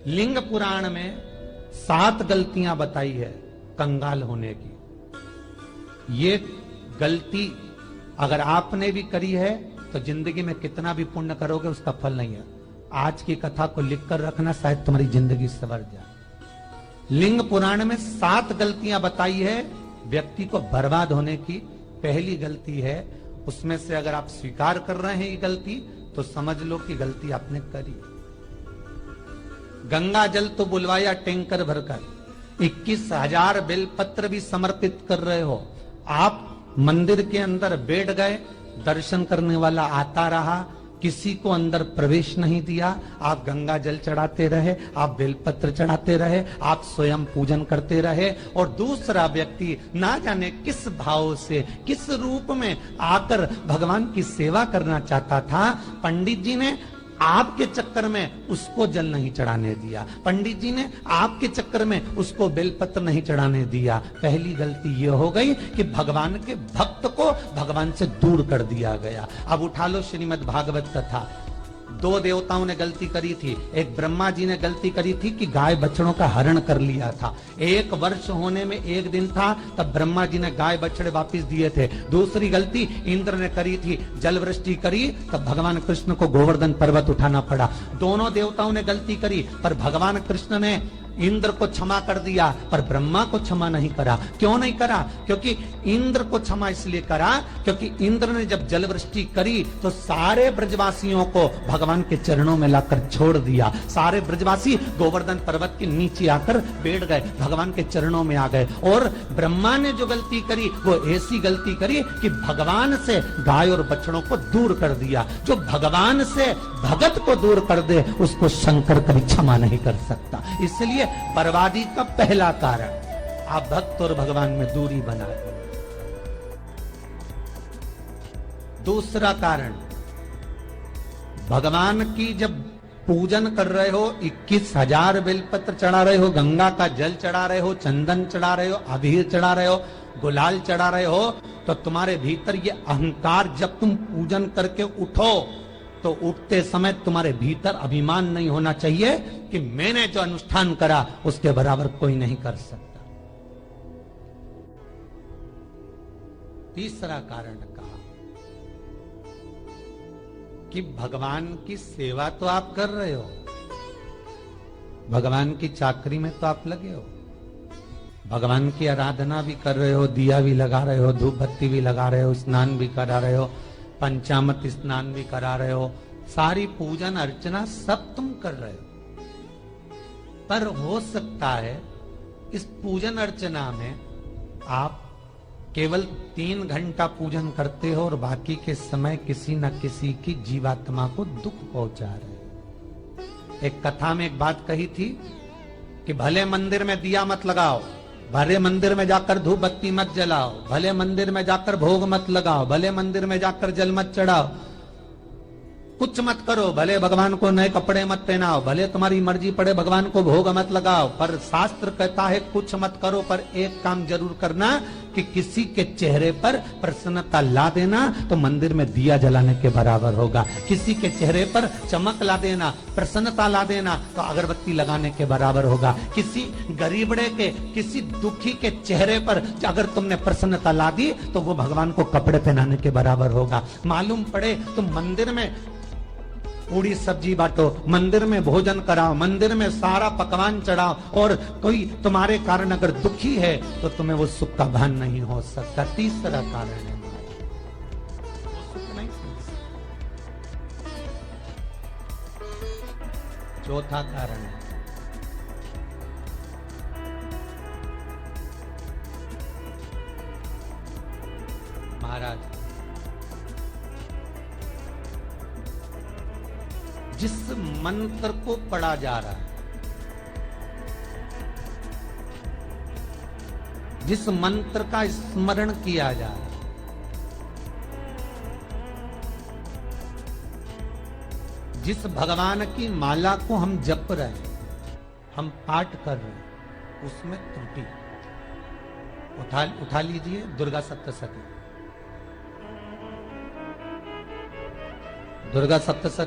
लिंग पुराण में 7 गलतियां बताई है कंगाल होने की। ये गलती अगर आपने भी करी है तो जिंदगी में कितना भी पुण्य करोगे उसका फल नहीं है। आज की कथा को लिखकर रखना, शायद तुम्हारी जिंदगी संवर जाए। लिंग पुराण में 7 गलतियां बताई है व्यक्ति को बर्बाद होने की। पहली गलती है, उसमें से अगर आप स्वीकार कर रहे हैं ये गलती तो समझ लो कि गलती आपने करी। गंगा जल तो बुलवाया टैंकर भरकर, 21,000 बेलपत्र भी समर्पित कर रहे हो। आप मंदिर के अंदर बैठ गए, दर्शन करने वाला आता रहा, किसी को अंदर प्रवेश नहीं दिया। आप गंगा जल चढ़ाते रहे, आप बेलपत्र चढ़ाते रहे, आप स्वयं पूजन करते रहे, और दूसरा व्यक्ति ना जाने किस भाव से, किस रूप में आकर भगवान की सेवा करना चाहता था। पंडित जी ने आपके चक्कर में उसको जल नहीं चढ़ाने दिया, पंडित जी ने आपके चक्कर में उसको बेलपत्र नहीं चढ़ाने दिया। पहली गलती यह हो गई कि भगवान के भक्त को भगवान से दूर कर दिया गया। अब उठा लो श्रीमद् भागवत कथा। 2 देवताओं ने गलती करी थी। एक ब्रह्मा जी ने गलती करी थी कि गाय बछड़ों का हरण कर लिया था। 1 वर्ष होने में 1 दिन था, तब ब्रह्मा जी ने गाय बछड़े वापस दिए थे। दूसरी गलती इंद्र ने करी थी, जल वृष्टि करी, तब भगवान कृष्ण को गोवर्धन पर्वत उठाना पड़ा। दोनों देवताओं ने गलती करी, पर भगवान कृष्ण ने इंद्र को क्षमा कर दिया, पर ब्रह्मा को क्षमा नहीं करा। क्यों नहीं करा? क्योंकि इंद्र को क्षमा इसलिए करा क्योंकि इंद्र ने जब जल वृष्टि करी तो सारे ब्रजवासियों को भगवान के चरणों में लाकर छोड़ दिया। सारे ब्रजवासी गोवर्धन पर्वत के नीचे आकर बैठ गए, भगवान के चरणों में आ गए। और ब्रह्मा ने जो गलती करी वो ऐसी गलती करी कि भगवान से गाय और बछड़ों को दूर कर दिया। जो भगवान से भगत को दूर कर दे उसको शंकर कभी क्षमा नहीं कर सकता। इसलिए बर्बादी का पहला कारण आप भक्त और भगवान में दूरी बना दो। दूसरा कारण, भगवान की जब पूजन कर रहे हो, 21,000 बेलपत्र चढ़ा रहे हो, गंगा का जल चढ़ा रहे हो, चंदन चढ़ा रहे हो, अबीर चढ़ा रहे हो, गुलाल चढ़ा रहे हो, तो तुम्हारे भीतर ये अहंकार, जब तुम पूजन करके उठो तो उठते समय तुम्हारे भीतर अभिमान नहीं होना चाहिए कि मैंने जो अनुष्ठान करा उसके बराबर कोई नहीं कर सकता। तीसरा कारण कहा कि भगवान की सेवा तो आप कर रहे हो, भगवान की चाकरी में तो आप लगे हो, भगवान की आराधना भी कर रहे हो, दिया भी लगा रहे हो, धूप बत्ती भी लगा रहे हो, स्नान भी करा रहे हो, पंचामृत स्नान भी करा रहे हो, सारी पूजन अर्चना सब तुम कर रहे हो। पर हो सकता है इस पूजन अर्चना में आप केवल 3 घंटा पूजन करते हो और बाकी के समय किसी न किसी की जीवात्मा को दुख पहुंचा रहे हो। एक कथा में एक बात कही थी कि भले मंदिर में दिया मत लगाओ, भले मंदिर में जाकर धूप बत्ती मत जलाओ, भले मंदिर में जाकर भोग मत लगाओ, भले मंदिर में जाकर जल मत चढ़ाओ, कुछ मत करो, भले भगवान को नए कपड़े मत पहनाओ, भले तुम्हारी मर्जी पड़े भगवान को भोग मत लगाओ, पर शास्त्र कहता है कुछ मत करो, पर एक काम जरूर करना कि किसी के चेहरे पर प्रसन्नता ला देना तो मंदिर में दिया जलाने के बराबर होगा। किसी के चेहरे पर चमक ला देना, प्रसन्नता ला देना तो अगरबत्ती लगाने के बराबर होगा। किसी गरीबड़े के, किसी दुखी के चेहरे पर अगर तुमने प्रसन्नता ला दी तो वो भगवान को कपड़े पहनाने के बराबर होगा। मालूम पड़े तुम मंदिर में पूरी सब्जी बांटो, मंदिर में भोजन कराओ, मंदिर में सारा पकवान चढ़ाओ, और कोई तुम्हारे कारण अगर दुखी है तो तुम्हें वो सुख का भान नहीं हो सकता। तीसरा कारण है सुख नहीं। चौथा कारण है महाराज, जिस मंत्र को पढ़ा जा रहा है, जिस मंत्र का स्मरण किया जा रहा है, जिस भगवान की माला को हम जप रहे हैं, हम पाठ कर रहे हैं, उसमें त्रुटि। उठा लीजिए दुर्गा सप्तशती। दुर्गा सप्तशती